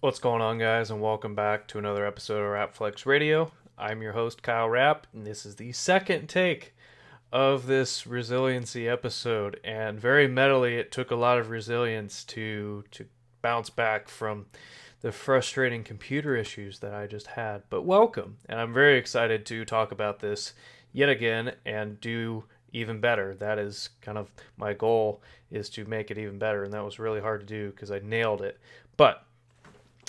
What's going on, guys, and welcome back to another episode of Rapflex Radio. I'm your host, Kyle Rapp, and this is the second take of this resiliency episode. And very mentally, it took a lot of resilience to bounce back from the frustrating computer issues that I just had. But welcome, and I'm very excited to talk about this yet again and do even better. That is kind of my goal, is to make it even better, and that was really hard to do because I nailed it. But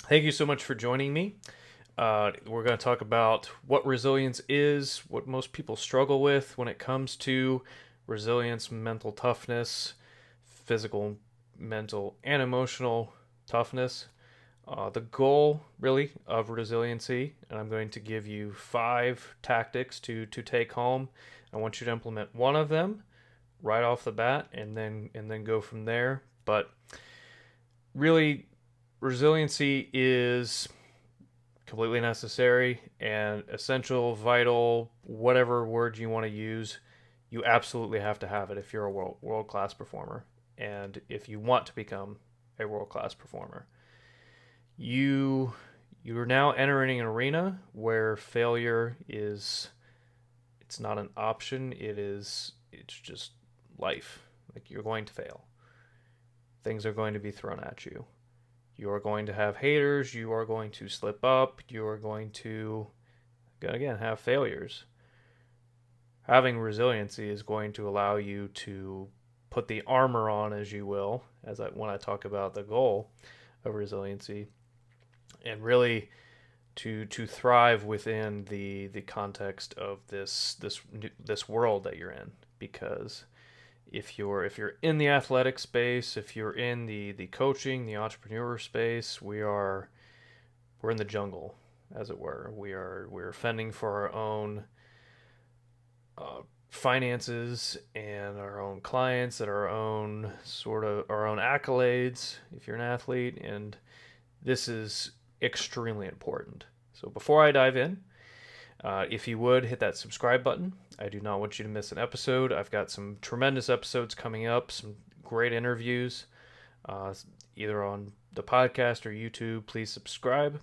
thank you so much for joining me. We're going to talk about what resilience is, what most people struggle with when it comes to resilience, mental toughness, physical, mental, and emotional toughness. The goal, really, of resiliency, and I'm going to give you 5 tactics to take home. I want you to implement one of them right off the bat, and then go from there. But really, resiliency is completely necessary and essential, vital, whatever word you want to use. You absolutely have to have it if you're a world class performer, and if you want to become a world class performer. You you're now entering an arena where failure is it's not an option. It's just life. Like, you're going to fail. Things are going to be thrown at you. You are going to have haters. You are going to slip up. You are going to, again, have failures. Having resiliency is going to allow you to put the armor on, as you will, when I talk about the goal of resiliency, and really to thrive within the context of this world that you're in. Because if you're in the athletic space, if you're in the coaching, the entrepreneur space, we're in the jungle, as it were. We're fending for our own finances and our own clients and our own accolades. If you're an athlete, and this is extremely important. So before I dive in, if you would hit that subscribe button. I do not want you to miss an episode. I've got some tremendous episodes coming up, some great interviews, uh, either on the podcast or YouTube. Please subscribe.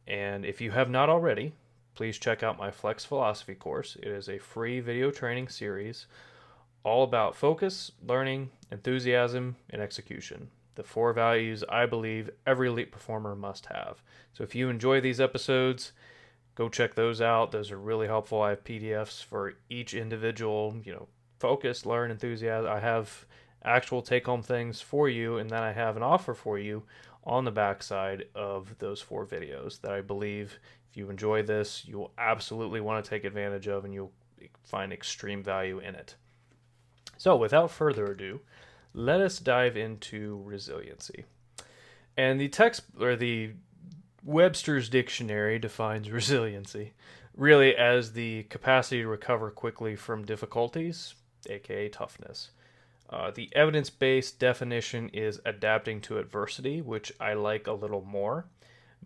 And if you have not already, please check out my Flex Philosophy course. It is a free video training series all about focus, learning, enthusiasm, and execution. The 4 values I believe every elite performer must have. So if you enjoy these episodes, go check those out. Those are really helpful. I have PDFs for each individual, focus, learn, enthusiasm. I have actual take home things for you, and then I have an offer for you on the backside of those 4 videos that I believe, if you enjoy this, you will absolutely want to take advantage of, and you'll find extreme value in it. So, without further ado, let us dive into resiliency. And the Webster's dictionary defines resiliency really as the capacity to recover quickly from difficulties, aka toughness. The evidence based definition is adapting to adversity, which I like a little more.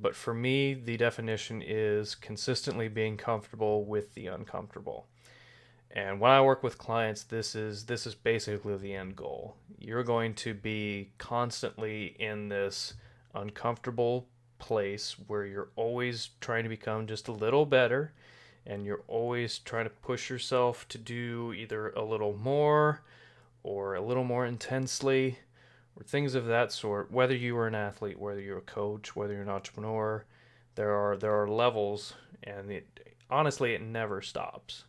But for me, the definition is consistently being comfortable with the uncomfortable. And when I work with clients, this is basically the end goal. You're going to be constantly in this uncomfortable place where you're always trying to become just a little better, and you're always trying to push yourself to do either a little more or a little more intensely or things of that sort. Whether you are an athlete, whether you're a coach, whether you're an entrepreneur, there are levels, and honestly it never stops.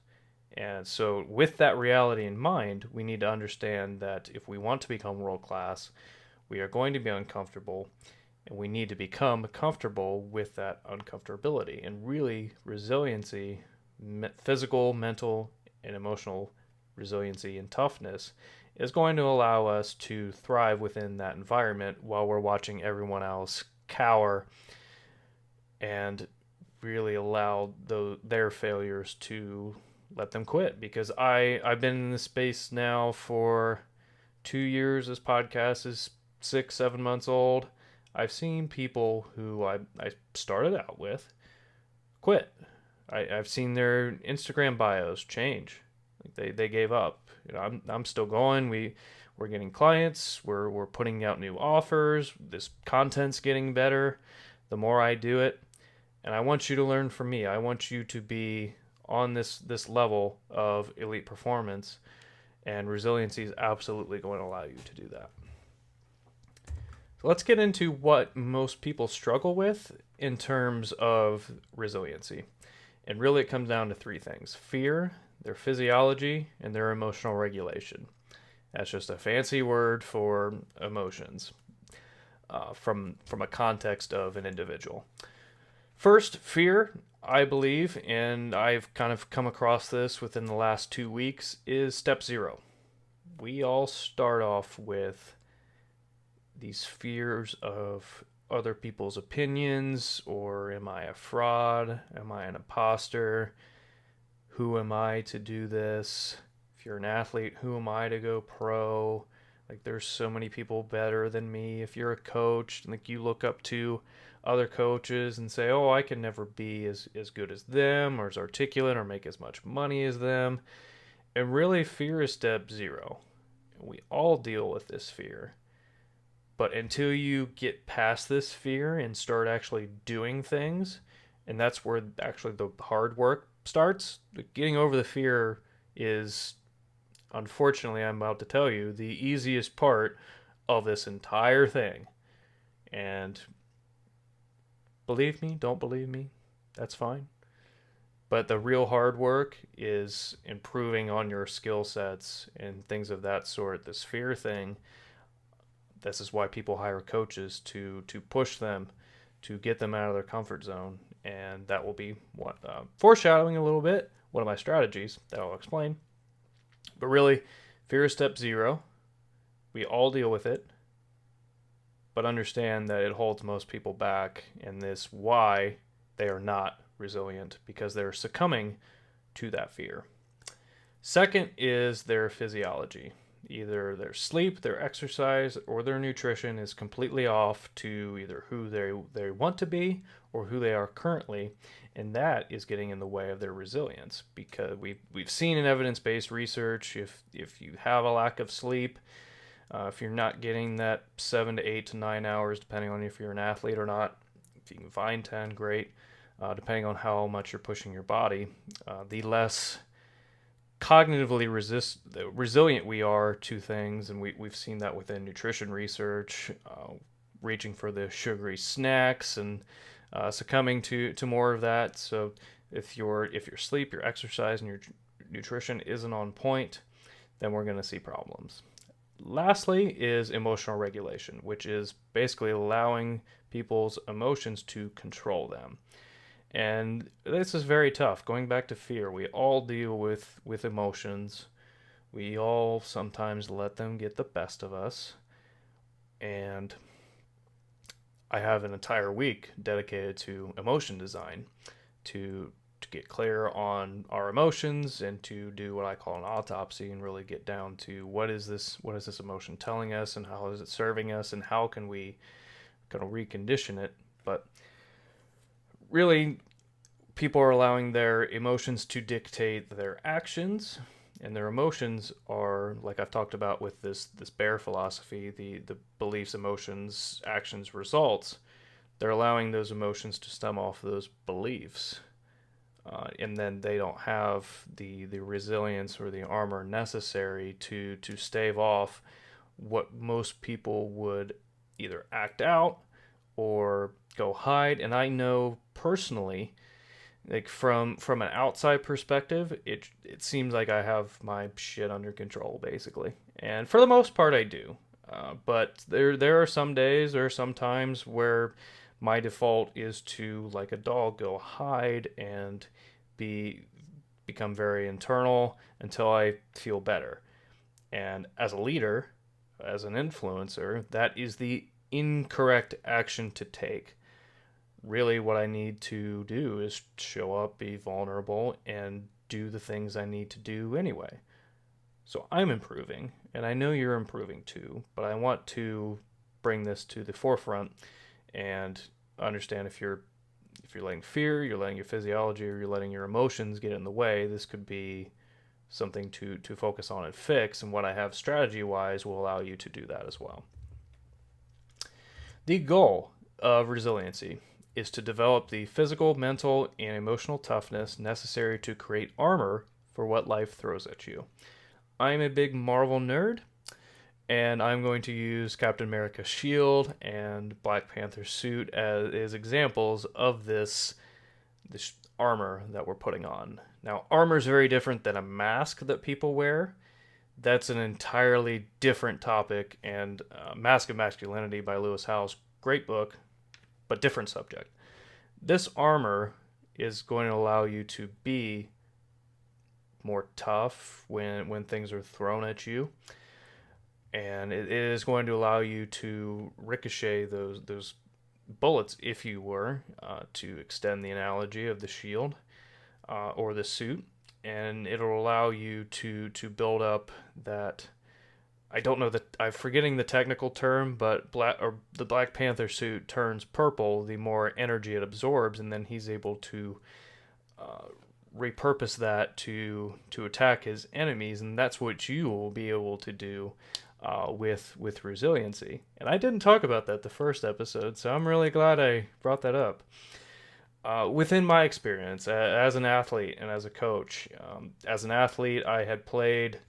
And so, with that reality in mind, we need to understand that if we want to become world class, we are going to be uncomfortable, and we need to become comfortable with that uncomfortability. And really, resiliency, physical, mental, and emotional resiliency and toughness, is going to allow us to thrive within that environment while we're watching everyone else cower and really allow their failures to let them quit. Because I've been in this space now for 2 years. This podcast is 6-7 months old. I've seen people who I started out with quit. I've seen their Instagram bios change. Like, they gave up. I'm still going. We're getting clients. We're putting out new offers. This content's getting better. the more I do it. And I want you to learn from me. I want you to be on this level of elite performance, and resiliency is absolutely going to allow you to do that. So let's get into what most people struggle with in terms of resiliency. And really, it comes down to three things: fear, their physiology, and their emotional regulation. That's just a fancy word for emotions from a context of an individual. First, fear, I believe, and I've kind of come across this within the last 2 weeks, is step zero. We all start off with these fears of other people's opinions, or am I a fraud? Am I an imposter? Who am I to do this? If you're an athlete, who am I to go pro? Like, there's so many people better than me. If you're a coach, like, you look up to other coaches and say, oh, I can never be as good as them, or as articulate, or make as much money as them. And really, fear is step zero. We all deal with this fear. But until you get past this fear and start actually doing things, and that's where actually the hard work starts, getting over the fear is, unfortunately, I'm about to tell you, the easiest part of this entire thing. And believe me, don't believe me, that's fine. But the real hard work is improving on your skill sets and things of that sort. This fear thing, this is why people hire coaches to push them, to get them out of their comfort zone. And that will be what foreshadowing a little bit, one of my strategies that I'll explain. But really, fear is step zero. We all deal with it, but understand that it holds most people back, and this why they are not resilient, because they're succumbing to that fear. Second is their physiology. Either their sleep, their exercise, or their nutrition is completely off to either who they want to be or who they are currently, and that is getting in the way of their resilience. Because we've seen in evidence-based research, if you have a lack of sleep, if you're not getting that 7 to 8 to 9 hours, depending on if you're an athlete or not, if you can find 10, great. Depending on how much you're pushing your body, the less cognitively resilient we are to things, and we've seen that within nutrition research, reaching for the sugary snacks and succumbing to more of that. So if your sleep, your exercise, and your nutrition isn't on point, then we're going to see problems. Lastly is emotional regulation, which is basically allowing people's emotions to control them. And this is very tough. Going back to fear, we all deal with emotions. We all sometimes let them get the best of us. And I have an entire week dedicated to emotion design, to get clear on our emotions and to do what I call an autopsy and really get down to what is this emotion telling us, and how is it serving us, and how can we kind of recondition it. But really, people are allowing their emotions to dictate their actions, and their emotions are, like I've talked about with this bear philosophy, the beliefs, emotions, actions, results. They're allowing those emotions to stem off those beliefs, and then they don't have the resilience or the armor necessary to stave off what most people would either act out or go hide. And I know personally, like from an outside perspective, it seems like I have my shit under control, basically, and for the most part I do. But there are some days, there are some times where my default is to, like a dog, go hide and become very internal until I feel better. And as a leader, as an influencer, that is the incorrect action to take. Really, what I need to do is show up, be vulnerable, and do the things I need to do anyway. So I'm improving, and I know you're improving too, but I want to bring this to the forefront and understand if you're letting fear, you're letting your physiology, or you're letting your emotions get in the way, this could be something to focus on and fix, and what I have strategy-wise will allow you to do that as well. The goal of resiliency is to develop the physical, mental, and emotional toughness necessary to create armor for what life throws at you. I'm a big Marvel nerd, and I'm going to use Captain America's shield and Black Panther's suit as examples of this armor that we're putting on. Now, armor is very different than a mask that people wear. That's an entirely different topic, and Mask of Masculinity by Lewis Howes, great book, but different subject. This armor is going to allow you to be more tough when things are thrown at you, and it is going to allow you to ricochet those bullets, if you were to extend the analogy of the shield or the suit, and it'll allow you to build up that. I don't know that I'm forgetting the technical term, but the Black Panther suit turns purple the more energy it absorbs, and then he's able to repurpose that to attack his enemies, and that's what you will be able to do with resiliency. And I didn't talk about that the first episode, so I'm really glad I brought that up. Within my experience as an athlete and as a coach, as an athlete, I had played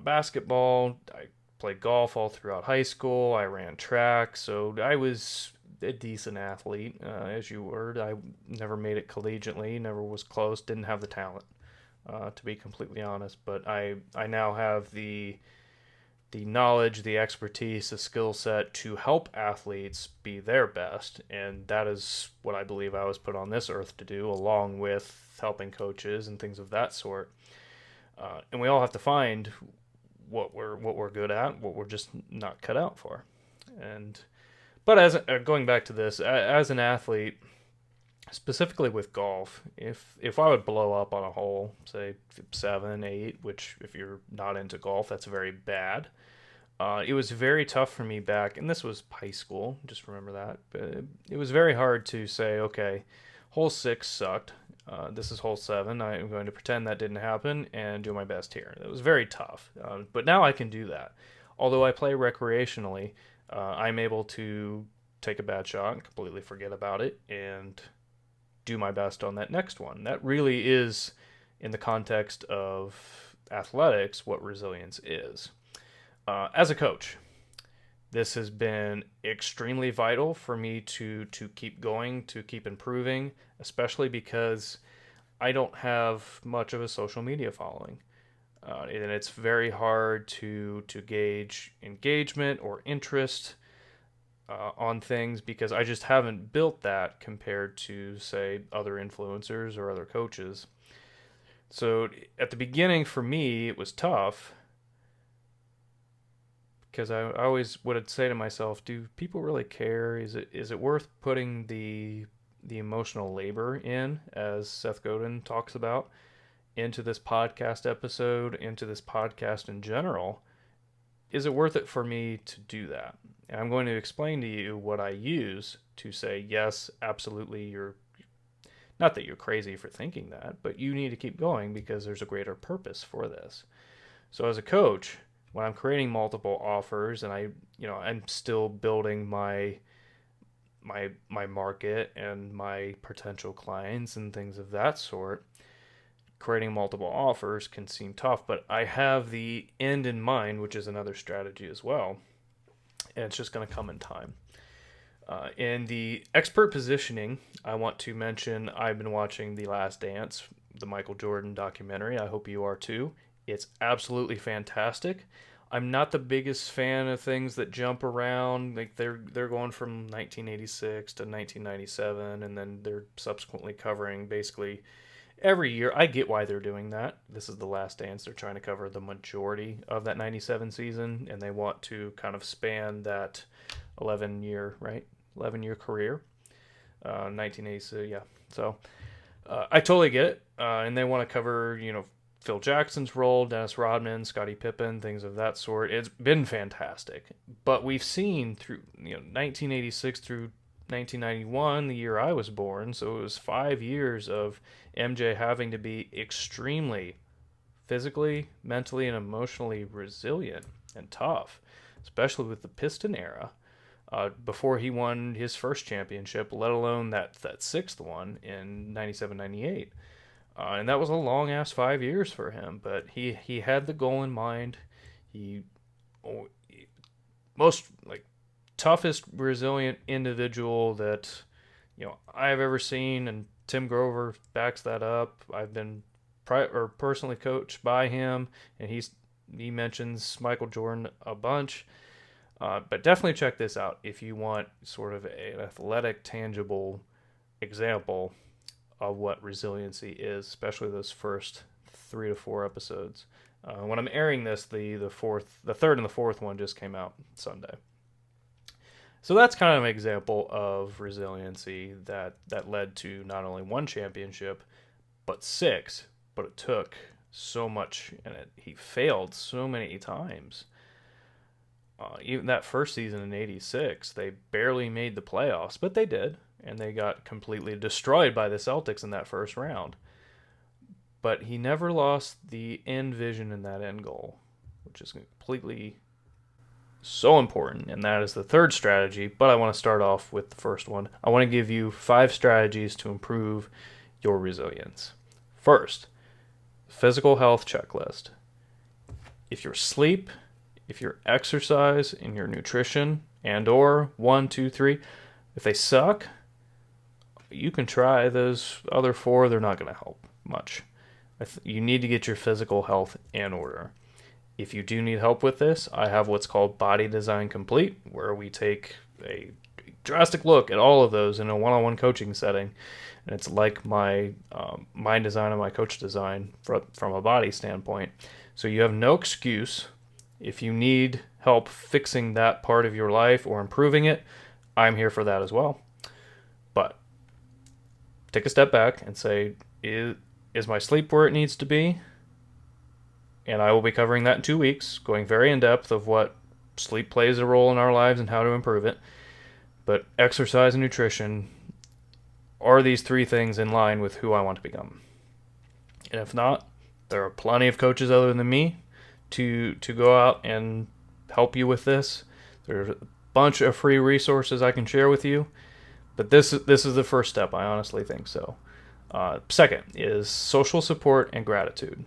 basketball. I played golf all throughout high school. I ran track, so I was a decent athlete, as you were. I never made it collegiately, never was close, didn't have the talent, to be completely honest. But I now have the knowledge, the expertise, the skill set to help athletes be their best, and that is what I believe I was put on this earth to do, along with helping coaches and things of that sort. And we all have to find what we're good at, what we're just not cut out for. But as going back to this, as an athlete, specifically with golf, if I would blow up on a hole, say 7, 8, which if you're not into golf, that's very bad. It was very tough for me back, and this was high school, just remember that. But it was very hard to say, okay, hole 6 sucked. This is hole 7. I'm going to pretend that didn't happen and do my best here. It was very tough, but now I can do that. Although I play recreationally, I'm able to take a bad shot and completely forget about it and do my best on that next one. That really is, in the context of athletics, what resilience is. As a coach, this has been extremely vital for me to keep going, to keep improving, especially because I don't have much of a social media following. And it's very hard to gauge engagement or interest on things because I just haven't built that compared to, say, other influencers or other coaches. So at the beginning, for me, it was tough because I always would say to myself, do people really care? Is it worth putting the emotional labor in, as Seth Godin talks about, into this podcast episode, into this podcast in general? Is it worth it for me to do that? And I'm going to explain to you what I use to say, yes, absolutely, you're not that you're crazy for thinking that, but you need to keep going because there's a greater purpose for this. So as a coach, when I'm creating multiple offers and I'm still building my market and my potential clients and things of that sort, creating multiple offers can seem tough, but I have the end in mind, which is another strategy as well, and it's just going to come in time. In the expert positioning, I want to mention I've been watching The Last Dance, the Michael Jordan documentary. I hope you are too. It's absolutely fantastic. I'm not the biggest fan of things that jump around. Like they're going from 1986 to 1997, and then they're subsequently covering basically every year. I get why they're doing that. This is The Last Dance. They're trying to cover the majority of that 97 season, and they want to kind of span that 11-year career. 1986, yeah. So I totally get it. And they want to cover, Phil Jackson's role, Dennis Rodman, Scottie Pippen, things of that sort. It's been fantastic. But we've seen through 1986 through 1991, the year I was born, so it was 5 years of MJ having to be extremely physically, mentally, and emotionally resilient and tough, especially with the Piston era. before he won his first championship, let alone that sixth one in 97, 98. And that was a long ass 5 years for him, but he had the goal in mind. He most like toughest resilient individual that I've ever seen, and Tim Grover backs that up. I've been personally coached by him, and he mentions Michael Jordan a bunch. But definitely check this out if you want sort of an athletic, tangible example of what resiliency is, especially those first 3 to 4 episodes. When I'm airing this, the third and the fourth one just came out Sunday. So that's kind of an example of resiliency that led to not only one championship, but 6. But it took so much, and he failed so many times. Even that first season in '86, they barely made the playoffs, but they did, and they got completely destroyed by the Celtics in that first round. But he never lost the end vision in that end goal, which is completely so important, and that is the third strategy. But I want to start off with the first one. I want to give you 5 strategies to improve your resilience. First, physical health checklist. If your sleep, if your exercise, and your nutrition, and or 1, 2, 3, if they suck, you can try those other 4. They're not going to help much. You need to get your physical health in order. If you do need help with this, I have what's called Body Design Complete, where we take a drastic look at all of those in a one-on-one coaching setting. And it's like my mind design and my coach design from a body standpoint. So you have no excuse. If you need help fixing that part of your life or improving it, I'm here for that as well. But take a step back and say, is my sleep where it needs to be? And I will be covering that in 2 weeks, going very in depth of what sleep plays a role in our lives and how to improve it. But exercise and nutrition, are these 3 things in line with who I want to become? And if not, there are plenty of coaches other than me to go out and help you with this. There's a bunch of free resources I can share with you, but this is the first step. I honestly think so. Second is social support and gratitude.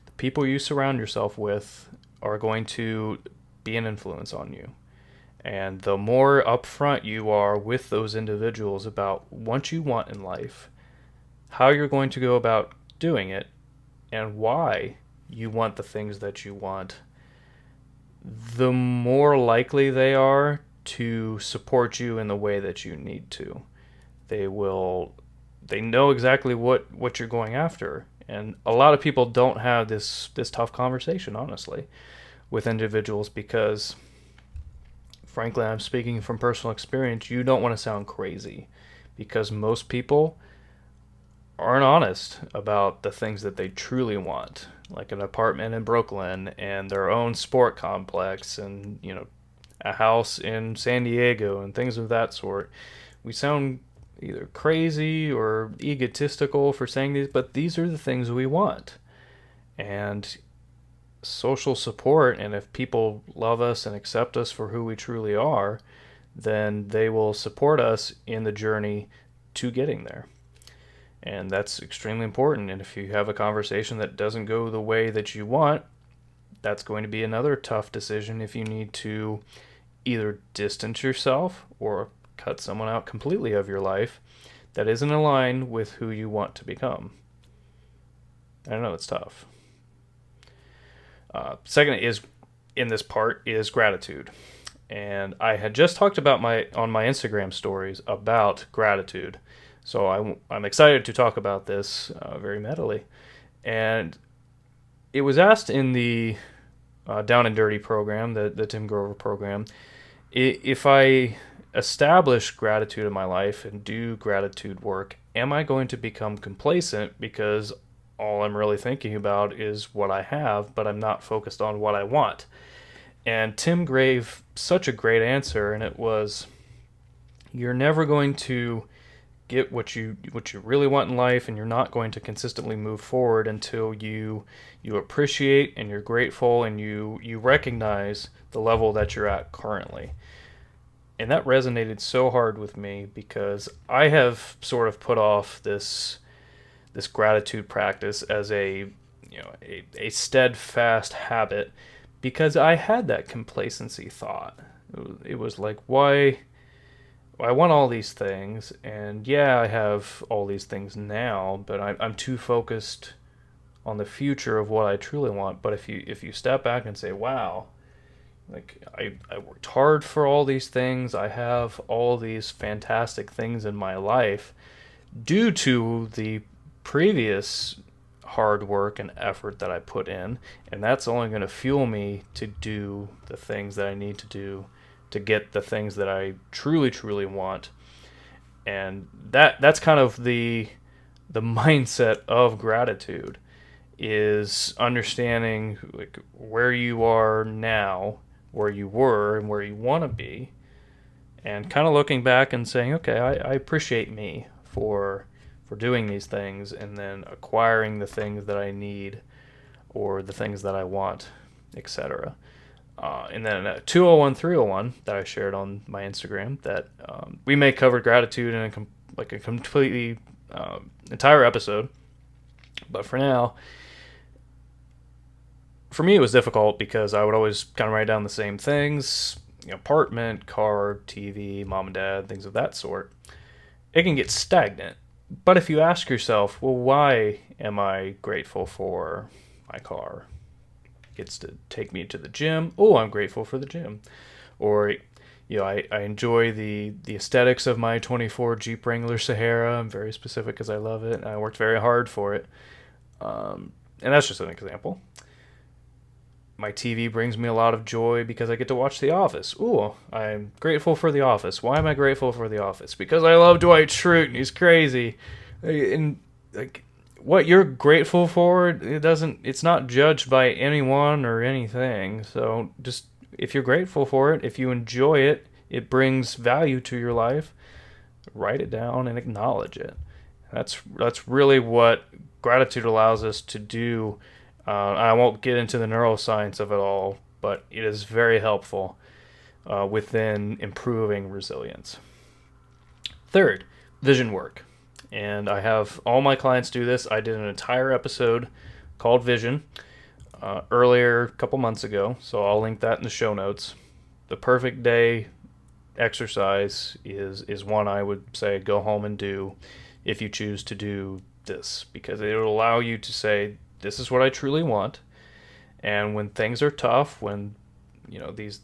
The people you surround yourself with are going to be an influence on you. And the more upfront you are with those individuals about what you want in life, how you're going to go about doing it, and why you want the things that you want, the more likely they are to support you in the way that you need to. They know exactly what you're going after. And a lot of people don't have this tough conversation, honestly, with individuals because, frankly, I'm speaking from personal experience, you don't want to sound crazy because most people aren't honest about the things that they truly want, like an apartment in Brooklyn and their own sport complex and, a house in San Diego and things of that sort. We sound either crazy or egotistical for saying these, but these are the things we want. And social support, and if people love us and accept us for who we truly are, then they will support us in the journey to getting there. And that's extremely important. And if you have a conversation that doesn't go the way that you want, that's going to be another tough decision if you need to either distance yourself or cut someone out completely of your life that isn't aligned with who you want to become. I know it's tough. Second is, in this part, is gratitude. And I had just talked about on my Instagram stories about gratitude. So I'm excited to talk about this very metally. And it was asked in the Down and Dirty program, the Tim Grover program, if I establish gratitude in my life and do gratitude work, am I going to become complacent because all I'm really thinking about is what I have, but I'm not focused on what I want? And Tim gave such a great answer, and it was, you're never going to get what you really want in life, and you're not going to consistently move forward until you appreciate and you're grateful and you recognize the level that you're at currently. And that resonated so hard with me because I have sort of put off this gratitude practice as a steadfast habit because I had that complacency thought. It was like, why I want all these things, and yeah, I have all these things now, but I'm too focused on the future of what I truly want. But if you step back and say, wow, like I worked hard for all these things, I have all these fantastic things in my life due to the previous hard work and effort that I put in, and that's only going to fuel me to do the things that I need to do to get the things that I truly want. And that's kind of the mindset of gratitude, is understanding like where you are now, where you were, and where you want to be, and kind of looking back and saying, okay, I appreciate me for doing these things, and then acquiring the things that I need or the things that I want, etc. And then 201 301 that I shared on my Instagram, that we may cover gratitude in a completely entire episode, but for now, for me it was difficult because I would always kind of write down the same things: apartment, car, TV, mom and dad, things of that sort. It can get stagnant. But if you ask yourself, well, why am I grateful for my car? It gets to take me to the gym. Oh, I'm grateful for the gym. Or, I enjoy the aesthetics of my 24 Jeep Wrangler Sahara. I'm very specific because I love it. I worked very hard for it. And that's just an example. My TV brings me a lot of joy because I get to watch The Office. Ooh, I'm grateful for The Office. Why am I grateful for The Office? Because I love Dwight Schrute and he's crazy. And like what you're grateful for, it's not judged by anyone or anything. So just if you're grateful for it, if you enjoy it, it brings value to your life, write it down and acknowledge it. That's really what gratitude allows us to do. I won't get into the neuroscience of it all, but it is very helpful within improving resilience. Third, vision work. And I have all my clients do this. I did an entire episode called Vision earlier, a couple months ago, so I'll link that in the show notes. The perfect day exercise is one I would say go home and do if you choose to do this, because it will allow you to say, this is what I truly want. And when things are tough, when these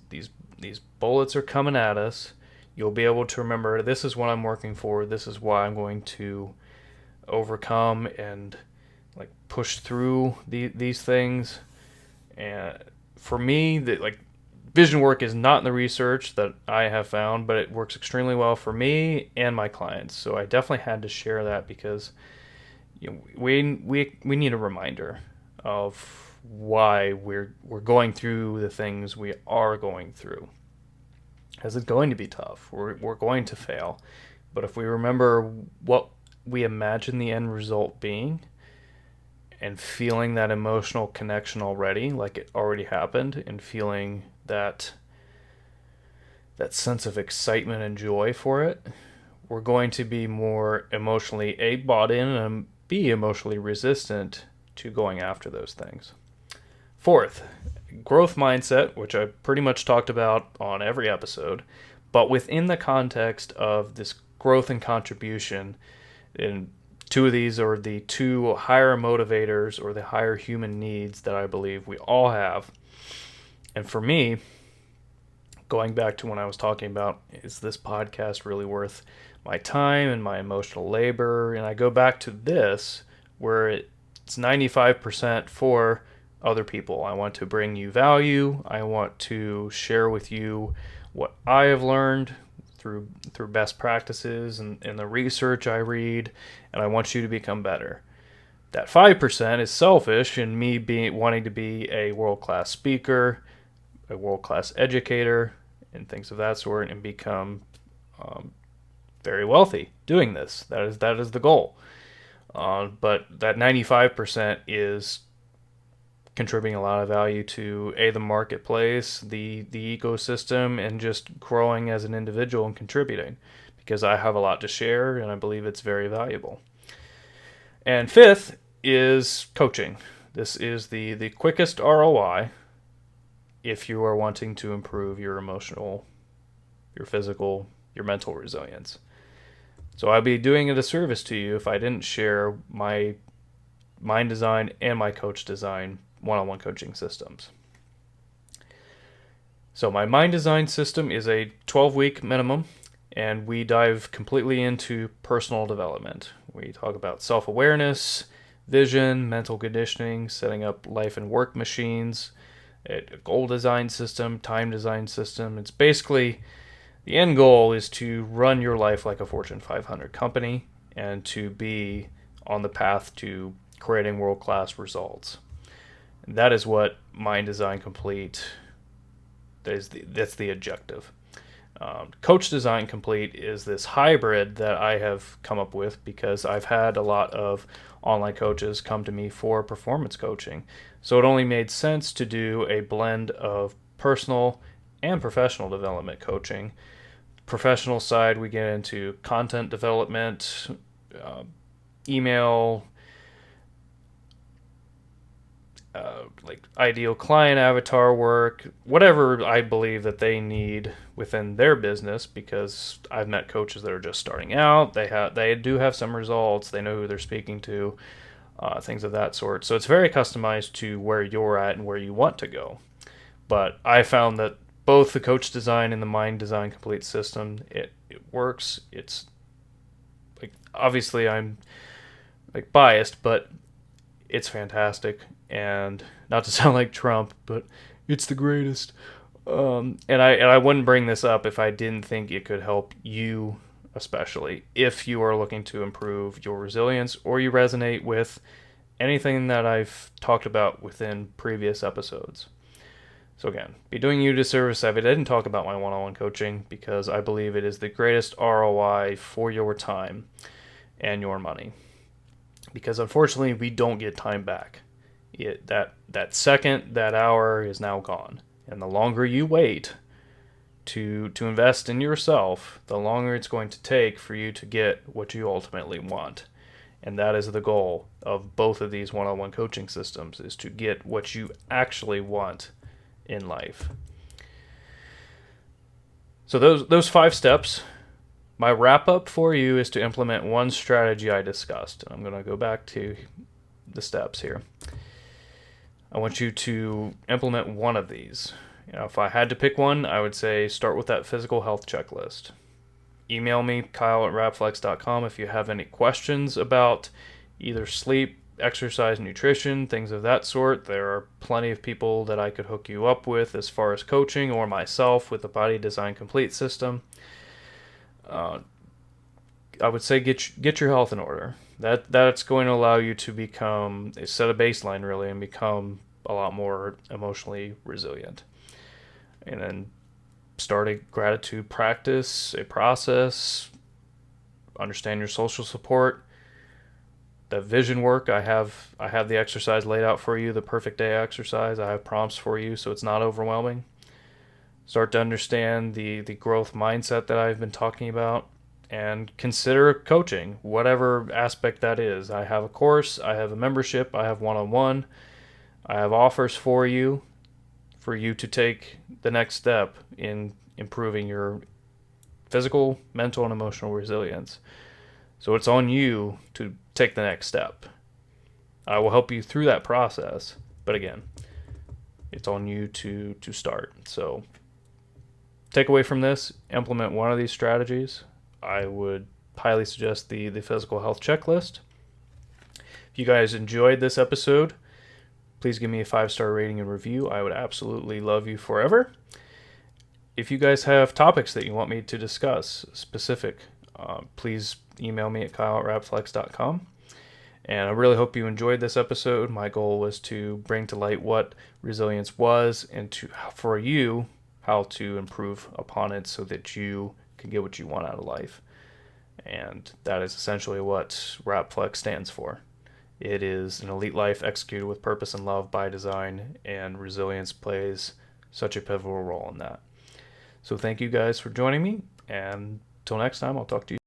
bullets are coming at us, you'll be able to remember, this is what I'm working for. This is why I'm going to overcome and like push through these things. And for me, vision work is not in the research that I have found, but it works extremely well for me and my clients. So I definitely had to share that because we need a reminder of why we're going through the things we are going through. Because it's going to be tough. We're going to fail. But if we remember what we imagine the end result being, and feeling that emotional connection already, like it already happened, and feeling that sense of excitement and joy for it, we're going to be more emotionally bought in and be emotionally resistant to going after those things. Fourth, growth mindset, which I pretty much talked about on every episode, but within the context of this growth and contribution, and two of these are the two higher motivators or the higher human needs that I believe we all have. And for me, going back to when I was talking about, is this podcast really worth my time and my emotional labor? And I go back to this, where it's 95% for other people. I want to bring you value. I want to share with you what I have learned through best practices and the research I read, and I want you to become better. That 5% is selfish in me wanting to be a world-class speaker, a world-class educator, and things of that sort, and become very wealthy doing this. That is the goal. But that 95% is contributing a lot of value to the marketplace, the ecosystem, and just growing as an individual and contributing, because I have a lot to share and I believe it's very valuable. And fifth is coaching. This is the quickest ROI if you are wanting to improve your emotional, your physical, your mental resilience. So I'd be doing a disservice to you if I didn't share my mind design and my coach design one-on-one coaching systems. So my mind design system is a 12-week minimum, and we dive completely into personal development. We talk about self-awareness, vision, mental conditioning, setting up life and work machines, a goal design system, time design system. It's basically, the end goal is to run your life like a Fortune 500 company and to be on the path to creating world-class results. And that is what Mind Design Complete, that's the objective. Coach Design Complete is this hybrid that I have come up with because I've had a lot of online coaches come to me for performance coaching. So it only made sense to do a blend of personal and professional development coaching. Professional side, we get into content development, email, like ideal client avatar work, whatever I believe that they need within their business, because I've met coaches that are just starting out. They do have some results. They know who they're speaking to, things of that sort. So it's very customized to where you're at and where you want to go. But I found that both the Coach Design and the Mind Design Complete system, it works. It's like, obviously I'm like biased, but it's fantastic. And not to sound like Trump, but it's the greatest. And I wouldn't bring this up if I didn't think it could help you, especially if you are looking to improve your resilience or you resonate with anything that I've talked about within previous episodes. So again, be doing you a disservice if I didn't talk about my one-on-one coaching, because I believe it is the greatest ROI for your time and your money. Because unfortunately, we don't get time back. That second, that hour is now gone. And the longer you wait to invest in yourself, the longer it's going to take for you to get what you ultimately want. And that is the goal of both of these one-on-one coaching systems, is to get what you actually want in life. So those 5 steps, my wrap up for you is to implement one strategy I discussed. I'm going to go back to the steps here. I want you to implement one of these. If I had to pick one, I would say start with that physical health checklist. Email me, kyle@rapflex.com, if you have any questions about either sleep, exercise, nutrition, things of that sort. There are plenty of people that I could hook you up with as far as coaching, or myself with the Body Design Complete system. I would say get your health in order. That's going to allow you to set a baseline really, and become a lot more emotionally resilient. And then start a gratitude practice, a process, understand your social support. The vision work, I have the exercise laid out for you, the perfect day exercise. I have prompts for you so it's not overwhelming. Start to understand the growth mindset that I've been talking about, and consider coaching, whatever aspect that is. I have a course, I have a membership, I have one-on-one, I have offers for you to take the next step in improving your physical, mental, and emotional resilience. So it's on you to take the next step. I will help you through that process, but again, it's on you to start. So take away from this, implement one of these strategies. I would highly suggest the physical health checklist. If you guys enjoyed this episode, please give me a 5-star rating and review. I would absolutely love you forever. If you guys have topics that you want me to discuss, specific, please email me at kyle@rapflex.com. And I really hope you enjoyed this episode. My goal was to bring to light what resilience was, and for you, how to improve upon it so that you can get what you want out of life. And that is essentially what RapFlex stands for. It is an elite life executed with purpose and love by design, and resilience plays such a pivotal role in that. So thank you guys for joining me, and until next time, I'll talk to you